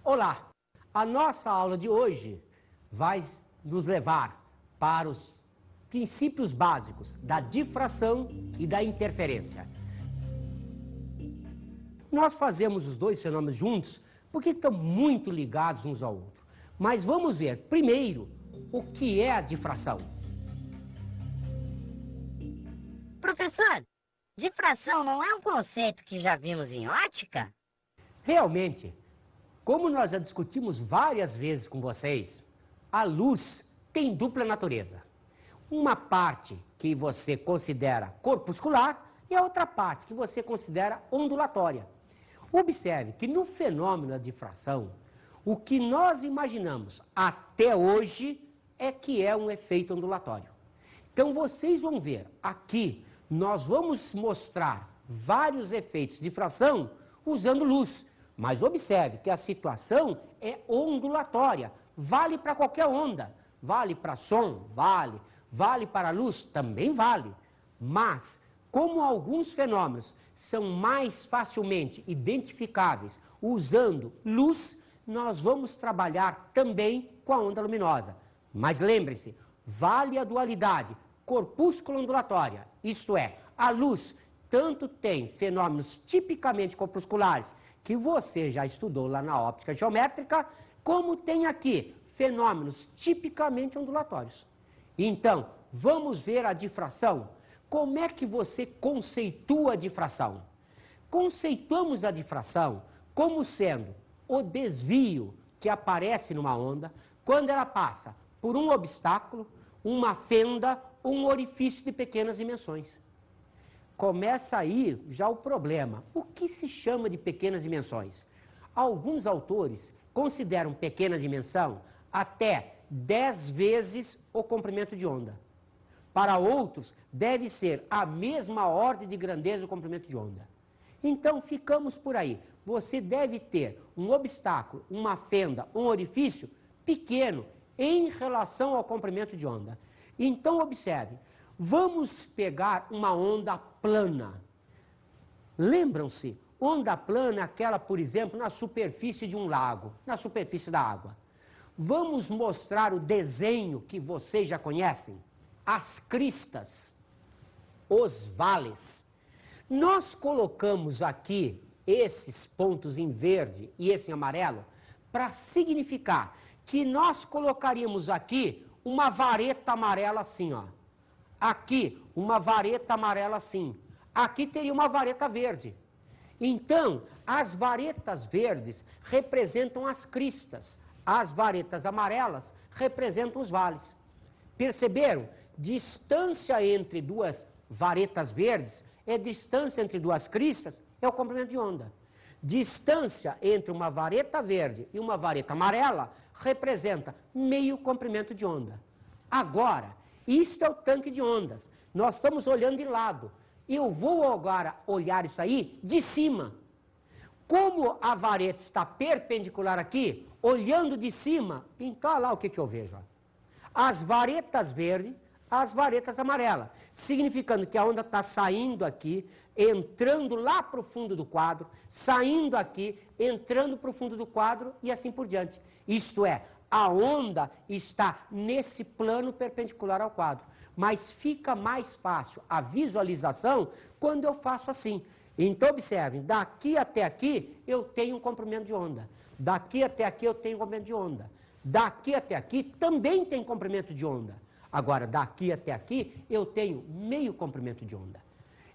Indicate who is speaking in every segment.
Speaker 1: Olá! A nossa aula de hoje vai nos levar para os princípios básicos da difração e da interferência. Nós fazemos os dois fenômenos juntos porque estão muito ligados uns ao outro. Mas vamos ver, primeiro, o que é a difração.
Speaker 2: Professor, difração não é um conceito que já vimos em ótica?
Speaker 1: Realmente, como nós já discutimos várias vezes com vocês, a luz tem dupla natureza. Uma parte que você considera corpuscular e a outra parte que você considera ondulatória. Observe que no fenômeno da difração, o que nós imaginamos até hoje é que é um efeito ondulatório. Então vocês vão ver aqui, nós vamos mostrar vários efeitos de difração usando luz. Mas observe que a situação é ondulatória, vale para qualquer onda, vale para som, vale para luz, também vale. Mas, como alguns fenômenos são mais facilmente identificáveis usando luz, nós vamos trabalhar também com a onda luminosa. Mas lembre-se, vale a dualidade corpúsculo-ondulatória, isto é, a luz tanto tem fenômenos tipicamente corpusculares, que você já estudou lá na óptica geométrica, como tem aqui fenômenos tipicamente ondulatórios. Então, vamos ver a difração. Como é que você conceitua a difração? Conceituamos a difração como sendo o desvio que aparece numa onda quando ela passa por um obstáculo, uma fenda ou um orifício de pequenas dimensões. Começa aí já o problema. O que se chama de pequenas dimensões? Alguns autores consideram pequena dimensão até 10 vezes o comprimento de onda. Para outros, deve ser a mesma ordem de grandeza do comprimento de onda. Então, ficamos por aí. Você deve ter um obstáculo, uma fenda, um orifício pequeno em relação ao comprimento de onda. Então, observe. Vamos pegar uma onda plana. Lembram-se, onda plana é aquela, por exemplo, na superfície de um lago, na superfície da água. Vamos mostrar o desenho que vocês já conhecem, as cristas, os vales. Nós colocamos aqui esses pontos em verde e esse em amarelo para significar que nós colocaríamos aqui uma vareta amarela assim, ó. Aqui, uma vareta amarela assim. Aqui teria uma vareta verde. Então, as varetas verdes representam as cristas. As varetas amarelas representam os vales. Perceberam? Distância entre duas varetas verdes é distância entre duas cristas, é o comprimento de onda. Distância entre uma vareta verde e uma vareta amarela representa meio comprimento de onda. Agora, isto é o tanque de ondas. Nós estamos olhando de lado. Eu vou agora olhar isso aí de cima. Como a vareta está perpendicular aqui, olhando de cima, então olha lá o que eu vejo. As varetas verdes, as varetas amarelas. Significando que a onda está saindo aqui, entrando lá para o fundo do quadro, saindo aqui, entrando para o fundo do quadro e assim por diante. Isto é, a onda está nesse plano perpendicular ao quadro. Mas fica mais fácil a visualização quando eu faço assim. Então, observem, daqui até aqui eu tenho um comprimento de onda. Daqui até aqui eu tenho um comprimento de onda. Daqui até aqui também tem comprimento de onda. Agora, daqui até aqui eu tenho meio comprimento de onda.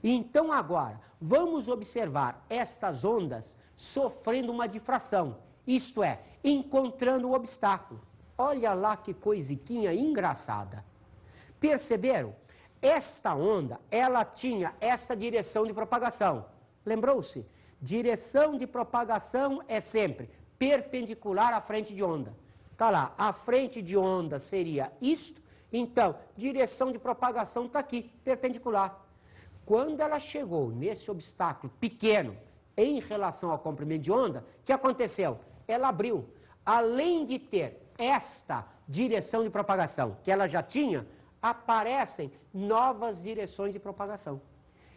Speaker 1: Então, agora, vamos observar estas ondas sofrendo uma difração. Isto é, encontrando o obstáculo. Olha lá que coisiquinha engraçada. Perceberam? Esta onda, ela tinha esta direção de propagação. Lembrou-se? Direção de propagação é sempre perpendicular à frente de onda. Está lá, a frente de onda seria isto, então, direção de propagação está aqui, perpendicular. Quando ela chegou nesse obstáculo pequeno em relação ao comprimento de onda, o que aconteceu? Ela abriu. Além de ter esta direção de propagação que ela já tinha, aparecem novas direções de propagação.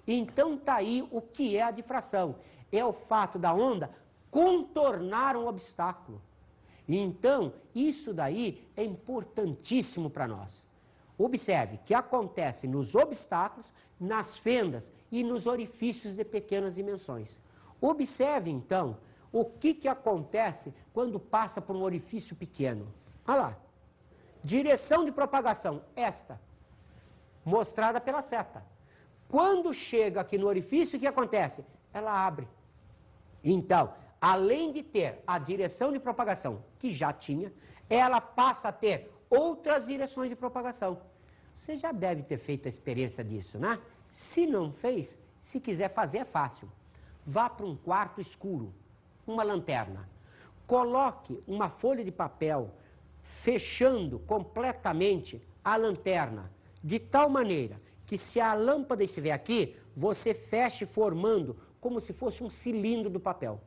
Speaker 1: Então está aí o que é a difração. É o fato da onda contornar um obstáculo. Então, isso daí é importantíssimo para nós. Observe que acontece nos obstáculos, nas fendas e nos orifícios de pequenas dimensões. Observe, então, o que acontece quando passa por um orifício pequeno. Olha lá. Direção de propagação, esta, mostrada pela seta. Quando chega aqui no orifício, o que acontece? Ela abre. Então, além de ter a direção de propagação, que já tinha, ela passa a ter outras direções de propagação. Você já deve ter feito a experiência disso, né? Se não fez, se quiser fazer, é fácil. Vá para um quarto escuro, uma lanterna. Coloque uma folha de papel fechando completamente a lanterna, de tal maneira que se a lâmpada estiver aqui, você feche formando como se fosse um cilindro do papel.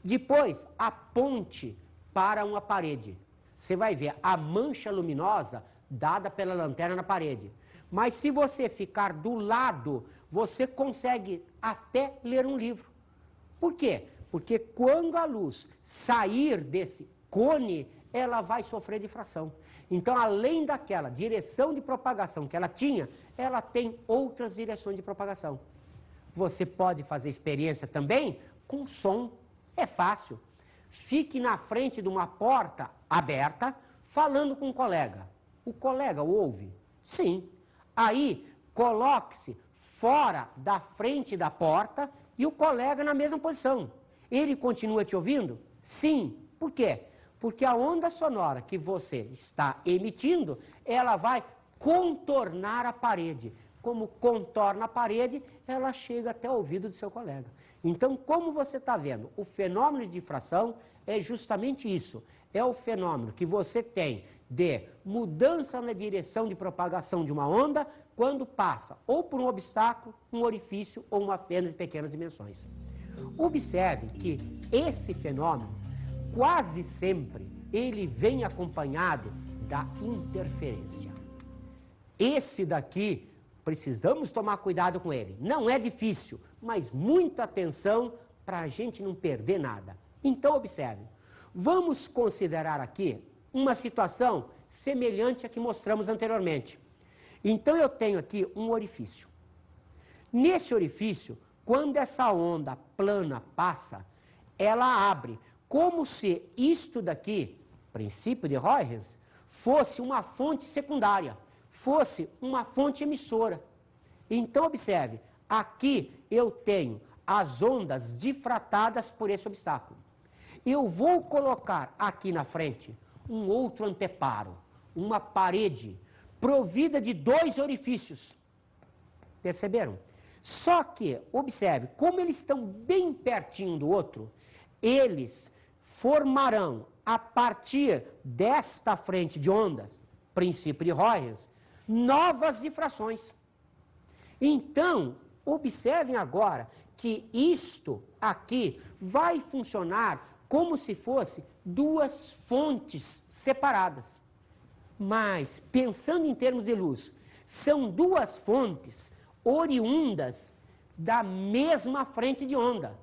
Speaker 1: Depois, aponte para uma parede. Você vai ver a mancha luminosa dada pela lanterna na parede. Mas se você ficar do lado, você consegue até ler um livro. Por quê? Porque quando a luz sair desse cone, ela vai sofrer difração. Então, além daquela direção de propagação que ela tinha, ela tem outras direções de propagação. Você pode fazer experiência também com som. É fácil. Fique na frente de uma porta aberta, falando com um colega. O colega ouve? Sim. Aí, coloque-se fora da frente da porta e o colega na mesma posição. Ele continua te ouvindo? Sim. Por quê? Porque a onda sonora que você está emitindo, ela vai contornar a parede. Como contorna a parede, ela chega até o ouvido do seu colega. Então, como você está vendo, o fenômeno de difração é justamente isso. É o fenômeno que você tem de mudança na direção de propagação de uma onda quando passa ou por um obstáculo, um orifício ou uma fenda de pequenas dimensões. Observe que esse fenômeno, quase sempre, ele vem acompanhado da interferência. Esse daqui, precisamos tomar cuidado com ele. Não é difícil, mas muita atenção para a gente não perder nada. Então, observe. Vamos considerar aqui uma situação semelhante à que mostramos anteriormente. Então, eu tenho aqui um orifício. Nesse orifício, quando essa onda plana passa, ela abre, como se isto daqui, princípio de Huygens, fosse uma fonte secundária, fosse uma fonte emissora. Então, observe, aqui eu tenho as ondas difratadas por esse obstáculo. Eu vou colocar aqui na frente um outro anteparo, uma parede, provida de 2 orifícios. Perceberam? Só que, observe, como eles estão bem pertinho do outro, eles formarão, a partir desta frente de ondas, princípio de Huygens, novas difrações. Então, observem agora que isto aqui vai funcionar como se fosse 2 fontes separadas. Mas, pensando em termos de luz, são 2 fontes oriundas da mesma frente de onda.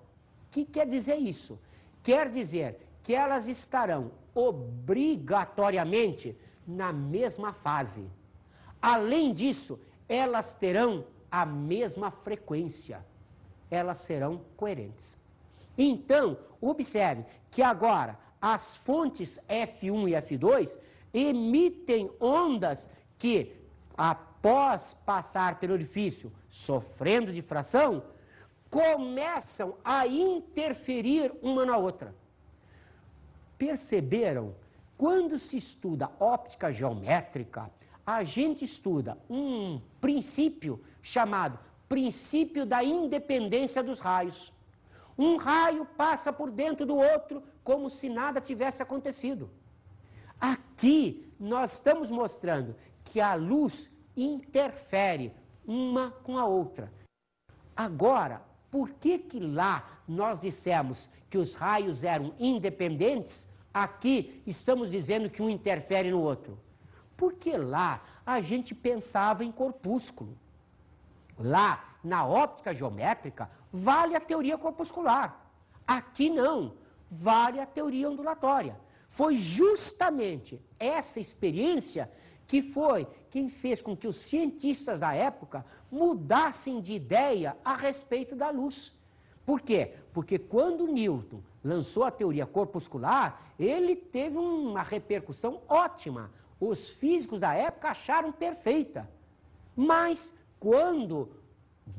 Speaker 1: O que quer dizer isso? Quer dizer que elas estarão obrigatoriamente na mesma fase. Além disso, elas terão a mesma frequência. Elas serão coerentes. Então, observe que agora as fontes F1 e F2 emitem ondas que, após passar pelo orifício, sofrendo difração, começam a interferir uma na outra. Perceberam? Quando se estuda óptica geométrica, a gente estuda um princípio chamado princípio da independência dos raios. Um raio passa por dentro do outro como se nada tivesse acontecido. Aqui nós estamos mostrando que a luz interfere uma com a outra. Agora, por que lá nós dissemos que os raios eram independentes? Aqui estamos dizendo que um interfere no outro. Porque lá a gente pensava em corpúsculo. Lá, na óptica geométrica, vale a teoria corpuscular. Aqui não. vale a teoria ondulatória. Foi justamente essa experiência que foi quem fez com que os cientistas da época mudassem de ideia a respeito da luz. Por quê? Porque quando Newton lançou a teoria corpuscular, ele teve uma repercussão ótima. Os físicos da época acharam perfeita. Mas quando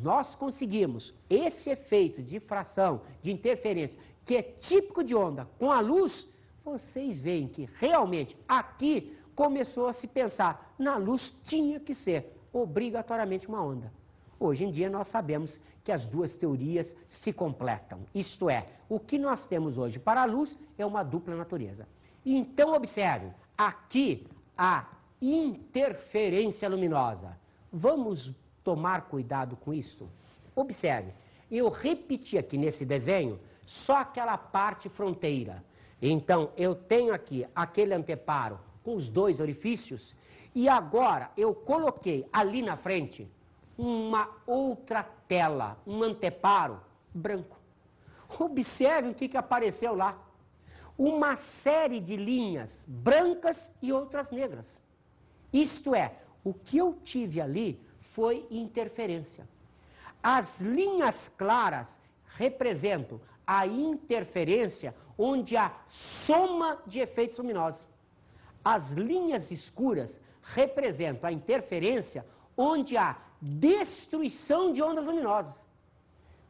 Speaker 1: nós conseguimos esse efeito de difração, de interferência, que é típico de onda com a luz, vocês veem que realmente aqui começou a se pensar, na luz tinha que ser obrigatoriamente uma onda. Hoje em dia nós sabemos que as duas teorias se completam. Isto é, o que nós temos hoje para a luz é uma dupla natureza. Então observe, aqui a interferência luminosa. Vamos tomar cuidado com isso? Observe, eu repeti aqui nesse desenho só aquela parte fronteira. Então eu tenho aqui aquele anteparo com os dois orifícios e agora eu coloquei ali na frente uma outra tela, um anteparo branco. Observe o que apareceu lá. Uma série de linhas brancas e outras negras. Isto é, o que eu tive ali foi interferência. As linhas claras representam a interferência onde há soma de efeitos luminosos. As linhas escuras representam a interferência onde há destruição de ondas luminosas.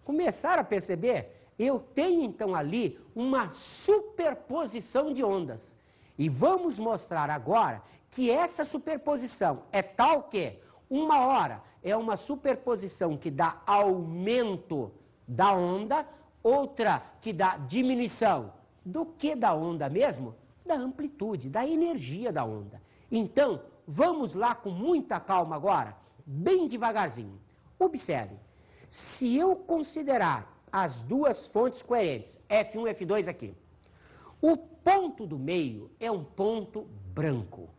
Speaker 1: Começaram a perceber? Eu tenho então ali uma superposição de ondas. E vamos mostrar agora que essa superposição é tal que, uma hora, é uma superposição que dá aumento da onda, outra que dá diminuição do que da onda mesmo? Da amplitude, da energia da onda. Então, vamos lá com muita calma agora, bem devagarzinho. Observe, se eu considerar as duas fontes coerentes, F1 e F2 aqui, o ponto do meio é um ponto branco,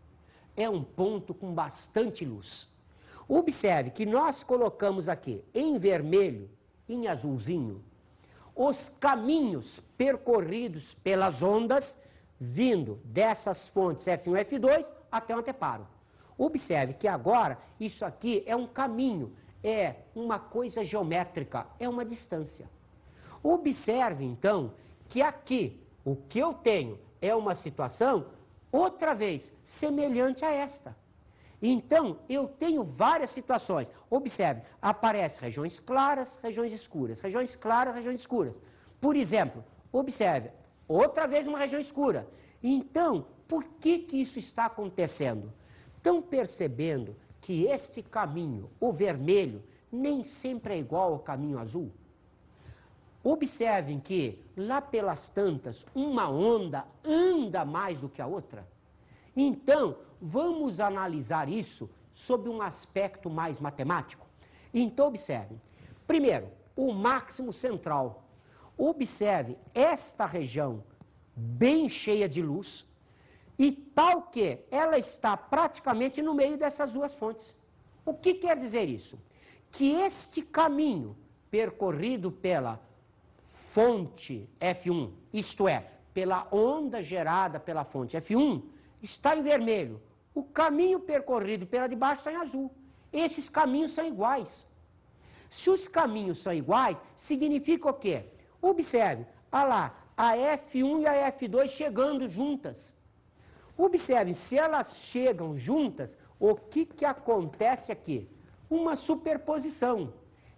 Speaker 1: é um ponto com bastante luz. Observe que nós colocamos aqui em vermelho, em azulzinho, os caminhos percorridos pelas ondas vindo dessas fontes F1 e F2 até o anteparo. Observe que agora isso aqui é um caminho, é uma coisa geométrica, é uma distância. Observe então que aqui o que eu tenho é uma situação, outra vez, semelhante a esta. Então, eu tenho várias situações. Observe, aparecem regiões claras, regiões escuras, regiões claras, regiões escuras. Por exemplo, observe, outra vez uma região escura. Então, por que isso está acontecendo? Estão percebendo que este caminho, o vermelho, nem sempre é igual ao caminho azul? Observem que, lá pelas tantas, uma onda anda mais do que a outra. Então, vamos analisar isso sob um aspecto mais matemático. Então, observem. Primeiro, o máximo central. Observe esta região bem cheia de luz e tal que ela está praticamente no meio dessas duas fontes. O que quer dizer isso? Que este caminho percorrido pela fonte F1, isto é, pela onda gerada pela fonte F1, está em vermelho. O caminho percorrido pela de baixo está em azul. Esses caminhos são iguais. Se os caminhos são iguais, significa o quê? Observe, olha lá, a F1 e a F2 chegando juntas. Observe, se elas chegam juntas, o que acontece aqui? Uma superposição.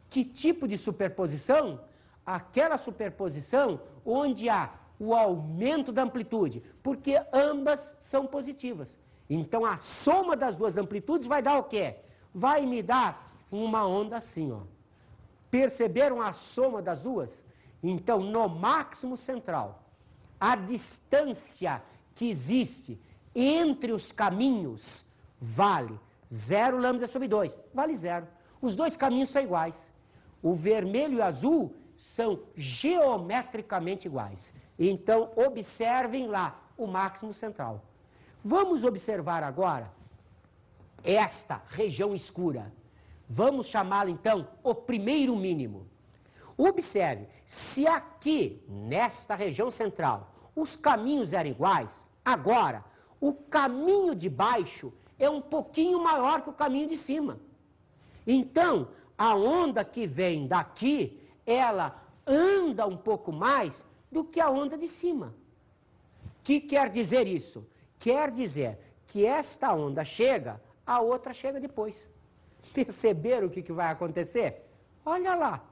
Speaker 1: Que tipo de superposição? Aquela superposição onde há o aumento da amplitude, porque ambas são positivas. Então a soma das duas amplitudes vai dar o quê? Vai me dar uma onda assim, ó. Perceberam a soma das duas? Então, no máximo central, a distância que existe entre os caminhos vale 0 lambda sobre 2, vale 0. Os dois caminhos são iguais. O vermelho e o azul são geometricamente iguais. Então, observem lá o máximo central. Vamos observar agora esta região escura. Vamos chamá-la, então, o primeiro mínimo. Observe, se aqui, nesta região central, os caminhos eram iguais, agora, o caminho de baixo é um pouquinho maior que o caminho de cima. Então, a onda que vem daqui, ela anda um pouco mais do que a onda de cima. O que quer dizer isso? Quer dizer que esta onda chega, a outra chega depois. Perceberam o que vai acontecer? Olha lá.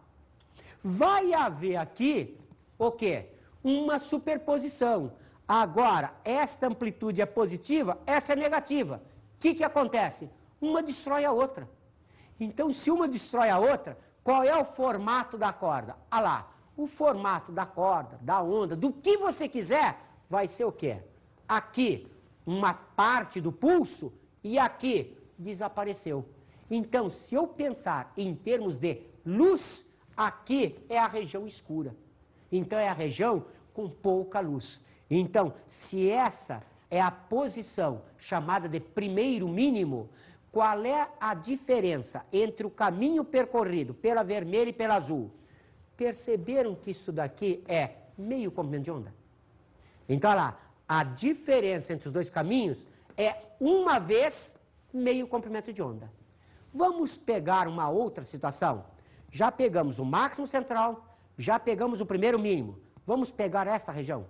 Speaker 1: Vai haver aqui, o quê? Uma superposição. Agora, esta amplitude é positiva, essa é negativa. O que acontece? Uma destrói a outra. Então, se uma destrói a outra, qual é o formato da corda? Ah lá, o formato da corda, da onda, do que você quiser, vai ser o quê? Aqui, uma parte do pulso, e aqui, desapareceu. Então, se eu pensar em termos de luz, aqui é a região escura. Então, é a região com pouca luz. Então, se essa é a posição chamada de primeiro mínimo, qual é a diferença entre o caminho percorrido pela vermelha e pela azul? Perceberam que isso daqui é meio comprimento de onda? Então, olha lá, a diferença entre os dois caminhos é uma vez meio comprimento de onda. Vamos pegar uma outra situação. Já pegamos o máximo central, já pegamos o primeiro mínimo. Vamos pegar esta região.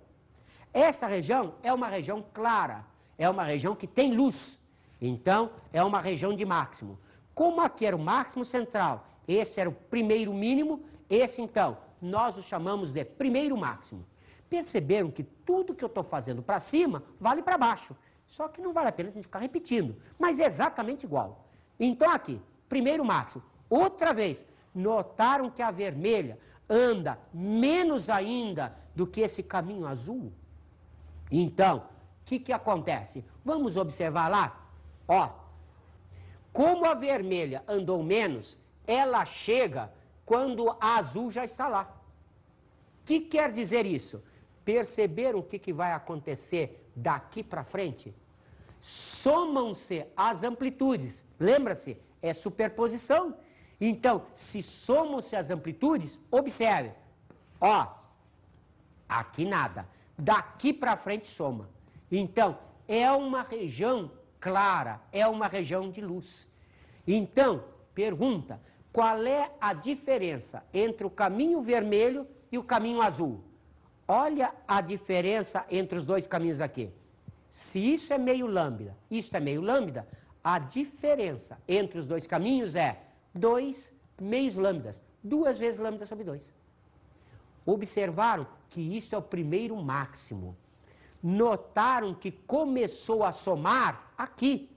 Speaker 1: Essa região é uma região clara, é uma região que tem luz. Então, é uma região de máximo. Como aqui era o máximo central, esse era o primeiro mínimo, esse então, nós o chamamos de primeiro máximo. Perceberam que tudo que eu estou fazendo para cima, vale para baixo. Só que não vale a pena a gente ficar repetindo, mas é exatamente igual. Então aqui, primeiro máximo. Outra vez, notaram que a vermelha anda menos ainda do que esse caminho azul? Então, o que acontece? Vamos observar lá. Ó, como a vermelha andou menos, ela chega quando a azul já está lá. O que quer dizer isso? Perceberam o que vai acontecer daqui para frente? Somam-se as amplitudes. Lembra-se? É superposição. Então, se somam-se as amplitudes, observe. Ó, aqui nada. Daqui para frente soma. Então, é uma região clara, é uma região de luz. Então, pergunta, qual é a diferença entre o caminho vermelho e o caminho azul? Olha a diferença entre os dois caminhos aqui. Se isso é meio lambda, isso é meio lambda, a diferença entre os dois caminhos é 2 meios lambdas, 2 vezes lambda sobre 2. Observaram que isso é o primeiro máximo. Notaram que começou a somar aqui.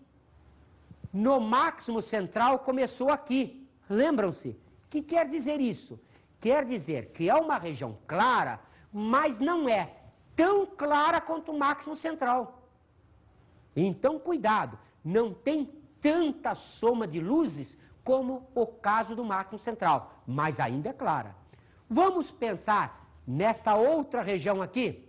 Speaker 1: No máximo central começou aqui. Lembram-se? O que quer dizer isso? Quer dizer que é uma região clara, mas não é tão clara quanto o máximo central. Então, cuidado, não tem tanta soma de luzes como o caso do máximo central, mas ainda é clara. Vamos pensar nesta outra região aqui.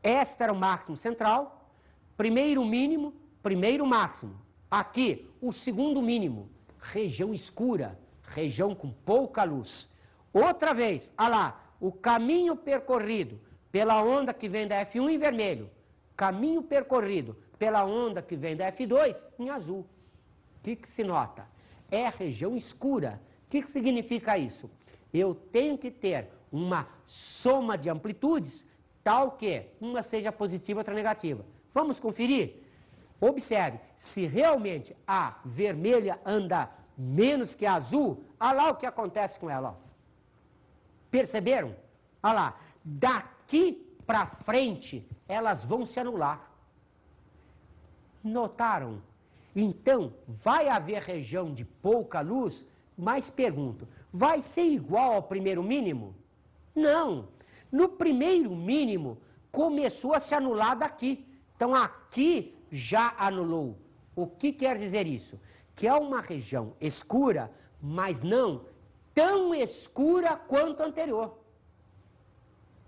Speaker 1: Esta era o máximo central, primeiro mínimo, primeiro máximo. Aqui, o segundo mínimo, região escura, região com pouca luz. Outra vez, olha lá, o caminho percorrido pela onda que vem da F1 em vermelho, caminho percorrido pela onda que vem da F2 em azul. O que se nota? É região escura. O que significa isso? Eu tenho que ter uma soma de amplitudes tal que uma seja positiva e outra negativa. Vamos conferir? Observe, se realmente a vermelha anda menos que a azul, olha lá o que acontece com ela. Ó. Perceberam? Olha lá, daqui para frente elas vão se anular. Notaram? Então, vai haver região de pouca luz, mas pergunto, vai ser igual ao primeiro mínimo? Não. No primeiro mínimo, começou a se anular daqui. Então, aqui já anulou. O que quer dizer isso? Que é uma região escura, mas não tão escura quanto a anterior.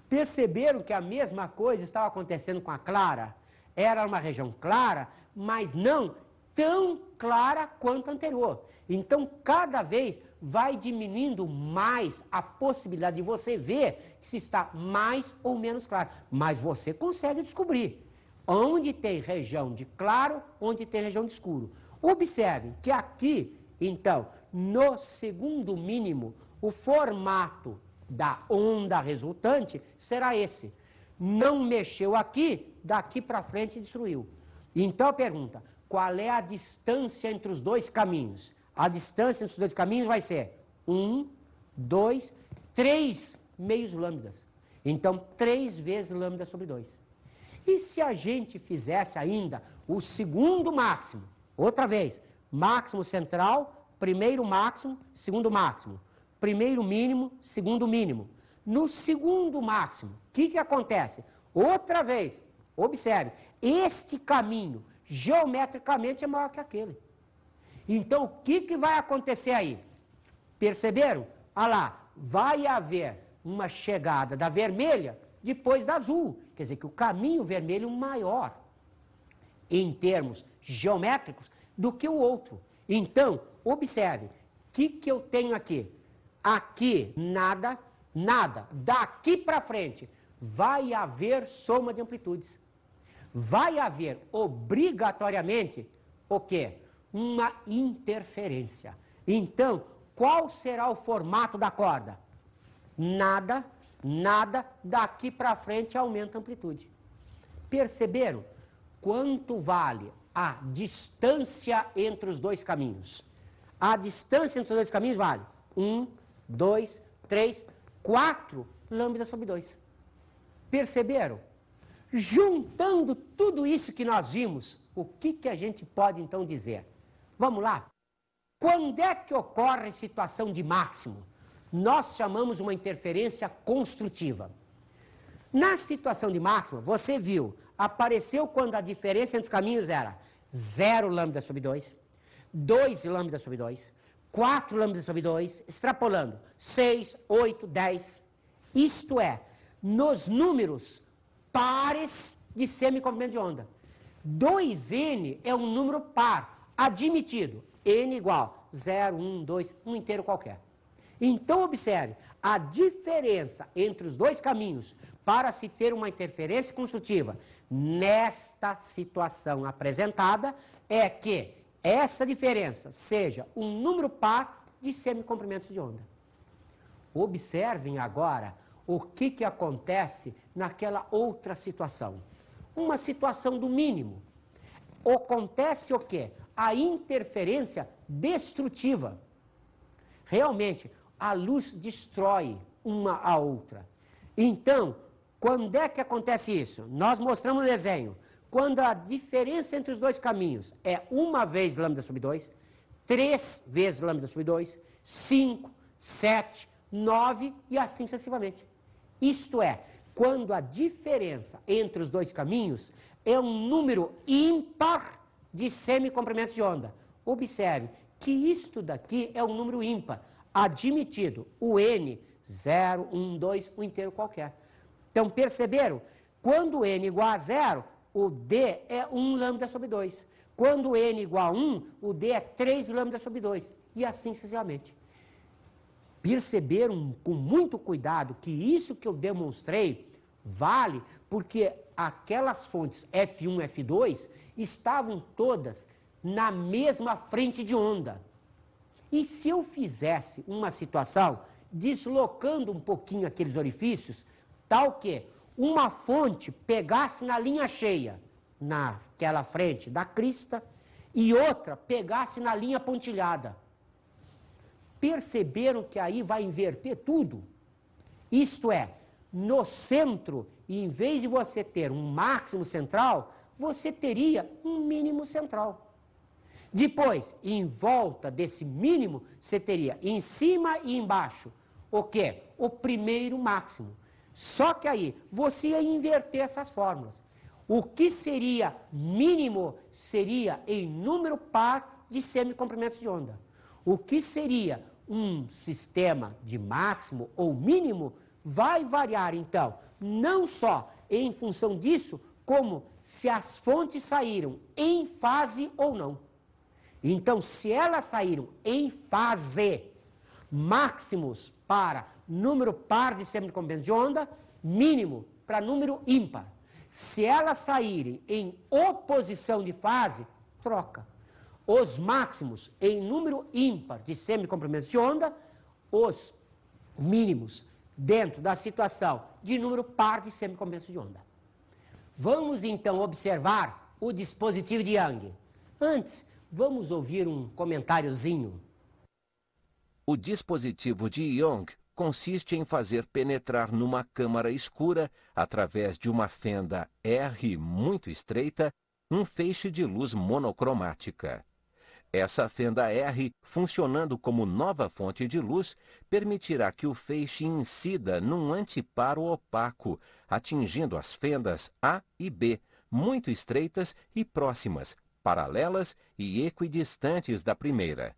Speaker 1: Perceberam que a mesma coisa estava acontecendo com a clara? Era uma região clara, mas não tão clara quanto a anterior. Então, cada vez vai diminuindo mais a possibilidade de você ver se está mais ou menos claro. Mas você consegue descobrir onde tem região de claro, onde tem região de escuro. Observe que aqui, então, no segundo mínimo, o formato da onda resultante será esse. Não mexeu aqui, daqui para frente destruiu. Então a pergunta, qual é a distância entre os dois caminhos? A distância entre os dois caminhos vai ser 1, 2, 3 meios lambdas. Então 3 vezes lambda sobre 2. E se a gente fizesse ainda o segundo máximo, outra vez, máximo central, primeiro máximo, segundo máximo, primeiro mínimo, segundo mínimo. No segundo máximo, o que acontece? Outra vez, observe, este caminho geometricamente é maior que aquele. Então, o que vai acontecer aí? Perceberam? Olha lá, vai haver uma chegada da vermelha depois da azul. Quer dizer que o caminho vermelho é maior, em termos geométricos, do que o outro. Então, observe, o que eu tenho aqui? Aqui, nada, nada. Daqui para frente, vai haver soma de amplitudes. Vai haver, obrigatoriamente, o quê? Uma interferência. Então, qual será o formato da corda? Nada, nada, daqui para frente aumenta a amplitude. Perceberam quanto vale a distância entre os dois caminhos? A distância entre os dois caminhos vale 1, 2, 3, 4 lambda sobre 2. Perceberam? Juntando tudo isso que nós vimos, o que a gente pode então dizer? Vamos lá. Quando é que ocorre situação de máximo? Nós chamamos uma interferência construtiva. Na situação de máximo, você viu, apareceu quando a diferença entre os caminhos era 0 lambda sobre 2, 2 lambda sobre 2, 4 lambda sobre 2, extrapolando, 6, 8, 10. Isto é, nos números pares de semicomprimento de onda. 2n é um número par, admitido. N igual 0, 1, 2, um inteiro qualquer. Então, observe, a diferença entre os dois caminhos para se ter uma interferência construtiva nesta situação apresentada é que essa diferença seja um número par de semicomprimentos de onda. Observem agora o que acontece naquela outra situação. Uma situação do mínimo. Acontece o quê? A interferência destrutiva. Realmente, a luz destrói uma a outra. Então, quando é que acontece isso? Nós mostramos no desenho. Quando a diferença entre os dois caminhos é 1 vez lambda sobre 2, 3 vezes lambda sobre 2, 5, 7, 9 e assim sucessivamente. Isto é, quando a diferença entre os dois caminhos é um número ímpar de semicomprimentos de onda. Observe que isto daqui é um número ímpar, admitido o n, 0, 1, 2, um inteiro qualquer. Então, perceberam? Quando n igual a 0, o d é 1 lambda sobre 2. Quando n igual a 1, o d é 3 lambda sobre 2. E assim sucessivamente. Perceberam com muito cuidado que isso que eu demonstrei vale porque aquelas fontes F1 e F2 estavam todas na mesma frente de onda. E se eu fizesse uma situação deslocando um pouquinho aqueles orifícios, tal que uma fonte pegasse na linha cheia, naquela frente da crista, e outra pegasse na linha pontilhada. Perceberam que aí vai inverter tudo? Isto é, no centro, em vez de você ter um máximo central, você teria um mínimo central. Depois, em volta desse mínimo, você teria em cima e embaixo o quê? O primeiro máximo. Só que aí, você ia inverter essas fórmulas. O que seria mínimo seria em número par de semicomprimentos de onda. O que seria um sistema de máximo ou mínimo vai variar, então, não só em função disso, como se as fontes saíram em fase ou não. Então, se elas saíram em fase, máximos para número par de semicomprimento de onda, mínimo para número ímpar. Se elas saírem em oposição de fase, troca. Os máximos em número ímpar de semicomprimento de onda, os mínimos dentro da situação de número par de semicomprimento de onda. Vamos então observar o dispositivo de Young. Antes, vamos ouvir um comentáriozinho.
Speaker 3: O dispositivo de Young consiste em fazer penetrar numa câmara escura, através de uma fenda R muito estreita, um feixe de luz monocromática. Essa fenda R, funcionando como nova fonte de luz, permitirá que o feixe incida num antiparo opaco, atingindo as fendas A e B, muito estreitas e próximas, paralelas e equidistantes da primeira.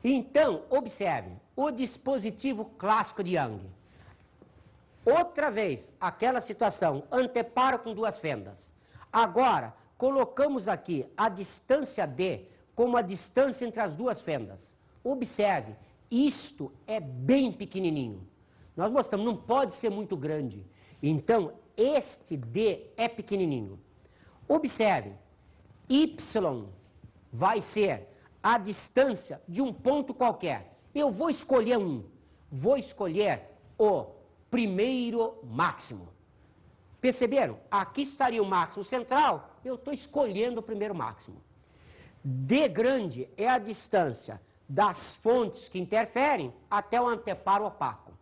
Speaker 1: Então, observe o dispositivo clássico de Young. Outra vez, aquela situação, anteparo com duas fendas. Agora, colocamos aqui a distância D como a distância entre as duas fendas. Observe, isto é bem pequenininho. Nós mostramos, não pode ser muito grande. Então, este D é pequenininho. Observe, Y vai ser a distância de um ponto qualquer. Eu vou escolher vou escolher o primeiro máximo. Perceberam? Aqui estaria o máximo central, eu estou escolhendo o primeiro máximo. D grande é a distância das fontes que interferem até o anteparo opaco.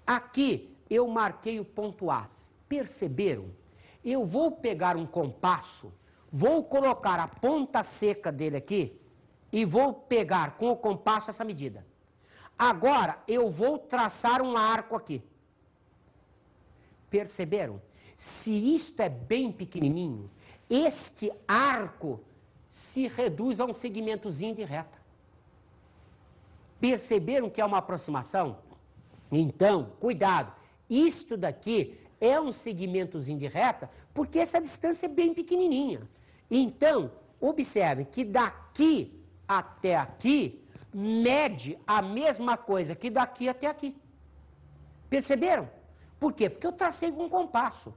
Speaker 1: Aqui eu marquei o ponto A. Perceberam? Eu vou pegar um compasso, vou colocar a ponta seca dele aqui e vou pegar com o compasso essa medida. Agora eu vou traçar um arco aqui. Perceberam? Se isto é bem pequenininho, este arco se reduz a um segmentozinho de reta. Perceberam que é uma aproximação? Então, cuidado, isto daqui é um segmentozinho de reta porque essa distância é bem pequenininha. Então, observe que daqui até aqui mede a mesma coisa que daqui até aqui. Perceberam? Por quê? Porque eu tracei com um compasso.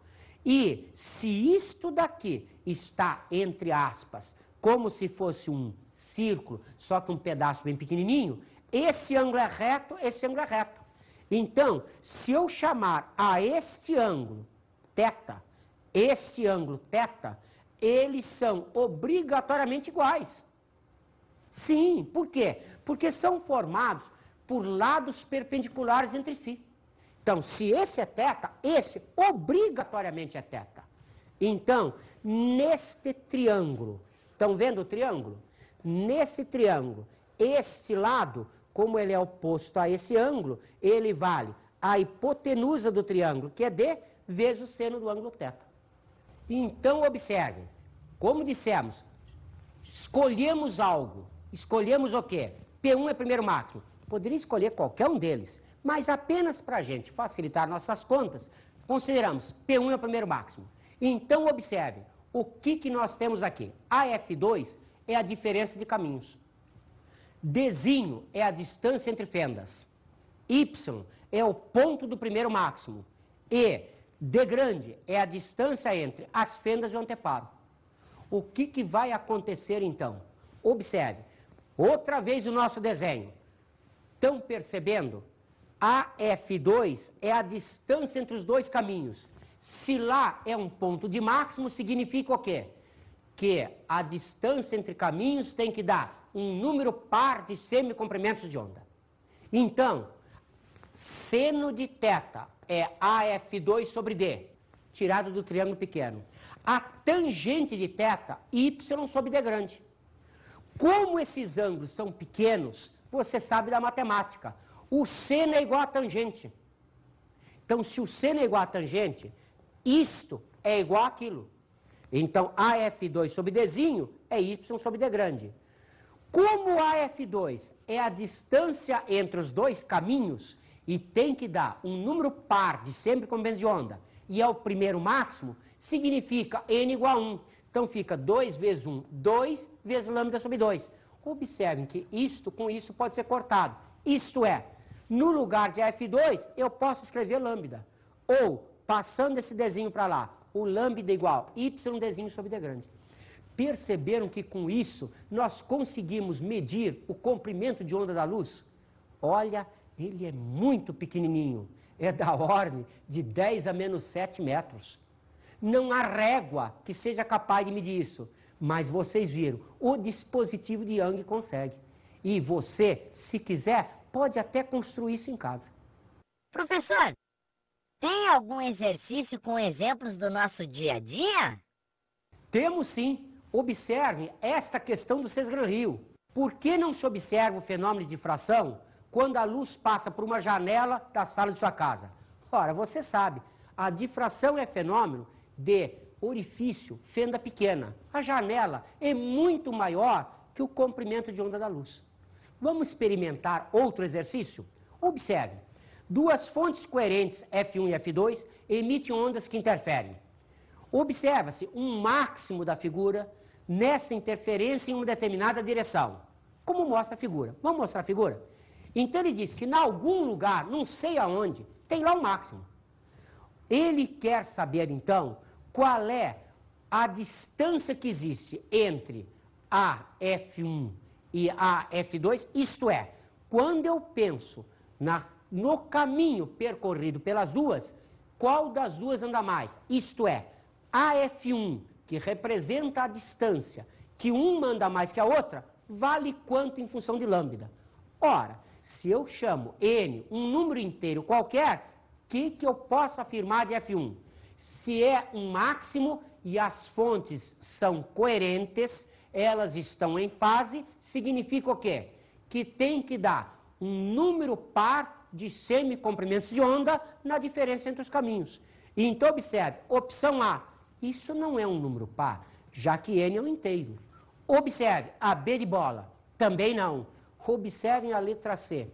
Speaker 1: E se isto daqui está, entre aspas, como se fosse um círculo, só que um pedaço bem pequenininho, esse ângulo é reto, esse ângulo é reto. Então, se eu chamar a este ângulo θ, este ângulo θ, eles são obrigatoriamente iguais. Sim, por quê? Porque são formados por lados perpendiculares entre si. Então, se esse é θ, esse obrigatoriamente é θ. Então, neste triângulo, estão vendo o triângulo? Nesse triângulo, este lado, como ele é oposto a esse ângulo, ele vale a hipotenusa do triângulo, que é D, vezes o seno do ângulo θ. Então, observem, como dissemos, escolhemos algo. Escolhemos o quê? P1 é primeiro máximo. Poderia escolher qualquer um deles, mas apenas para a gente facilitar nossas contas, consideramos P1 é o primeiro máximo. Então, observe, o que nós temos aqui? AF2 é a diferença de caminhos. Dzinho é a distância entre fendas. Y é o ponto do primeiro máximo. E D grande é a distância entre as fendas de um anteparo. O que vai acontecer então? Observe, outra vez o nosso desenho. Estão percebendo? AF2 é a distância entre os dois caminhos. Se lá é um ponto de máximo, significa o quê? Que a distância entre caminhos tem que dar um número par de semicomprimentos de onda. Então, seno de θ é AF2 sobre D, tirado do triângulo pequeno. A tangente de θ, Y sobre D grande. Como esses ângulos são pequenos, você sabe da matemática. O seno é igual a tangente. Então, se o seno é igual a tangente, isto é igual àquilo. Então, AF2 sobre Dzinho é Y sobre D grande. Como AF2 é a distância entre os dois caminhos e tem que dar um número par de semicomprimentos de onda e é o primeiro máximo, significa N igual a 1. Então, fica 2 vezes 1, 2 vezes lambda sobre 2. Observem que isto com isso pode ser cortado. Isto é, no lugar de F2, eu posso escrever lambda. Ou, passando esse Dzinho para lá, o lambda igual YDzinho sobre D grande. Perceberam que com isso nós conseguimos medir o comprimento de onda da luz? Olha, ele é muito pequenininho. É da ordem de 10 a menos 7 metros. Não há régua que seja capaz de medir isso. Mas vocês viram, o dispositivo de Young consegue. E você, se quiser, pode até construir isso em casa.
Speaker 2: Professor, tem algum exercício com exemplos do nosso dia a dia?
Speaker 1: Temos sim. Observe esta questão do Cesgran-Rio. Por que não se observa o fenômeno de difração quando a luz passa por uma janela da sala de sua casa? Ora, você sabe, a difração é fenômeno de orifício, fenda pequena. A janela é muito maior que o comprimento de onda da luz. Vamos experimentar outro exercício? Observe, duas fontes coerentes, F1 e F2, emitem ondas que interferem. Observa-se um máximo da figura nessa interferência em uma determinada direção. Como mostra a figura? Vamos mostrar a figura? Então ele diz que em algum lugar, não sei aonde, tem lá o máximo. Ele quer saber então qual é a distância que existe entre a F1 e a F2, isto é, quando eu penso no caminho percorrido pelas duas, qual das duas anda mais? Isto é, a F1, que representa a distância, que uma anda mais que a outra, vale quanto em função de lambda. Ora, se eu chamo N um número inteiro qualquer, o que eu posso afirmar de F1? Se é um máximo e as fontes são coerentes, elas estão em fase, significa o quê? Que tem que dar um número par de semicomprimentos de onda na diferença entre os caminhos. Então, observe, opção A, isso não é um número par, já que N é um inteiro. Observe, a B de bola, também não. Observem a letra C.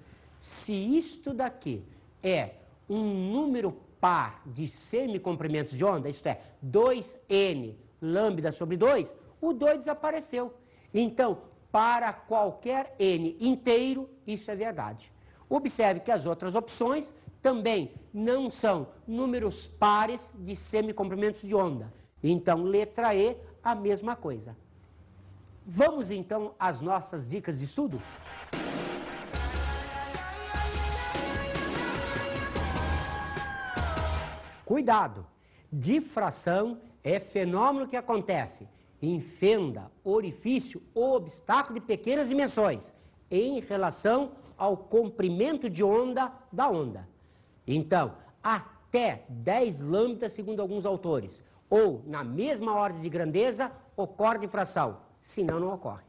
Speaker 1: Se isto daqui é um número par de semicomprimentos de onda, isto é, 2N lambda sobre 2, o 2 desapareceu. Então, para qualquer N inteiro, isso é verdade. Observe que as outras opções também não são números pares de semicomprimentos de onda. Então, letra E, a mesma coisa. Vamos então às nossas dicas de estudo? Cuidado! Difração é fenômeno que acontece em fenda, orifício ou obstáculo de pequenas dimensões em relação ao comprimento de onda da onda. Então, até 10 lambdas, segundo alguns autores, ou na mesma ordem de grandeza, ocorre difração, senão não ocorre.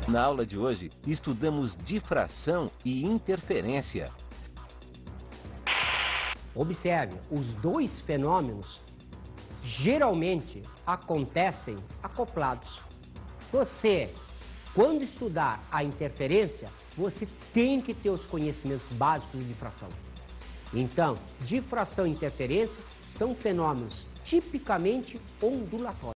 Speaker 3: Na aula de hoje, estudamos difração e interferência.
Speaker 1: Observe, os dois fenômenos geralmente acontecem acoplados. Você, quando estudar a interferência, você tem que ter os conhecimentos básicos de difração. Então, difração e interferência são fenômenos tipicamente ondulatórios.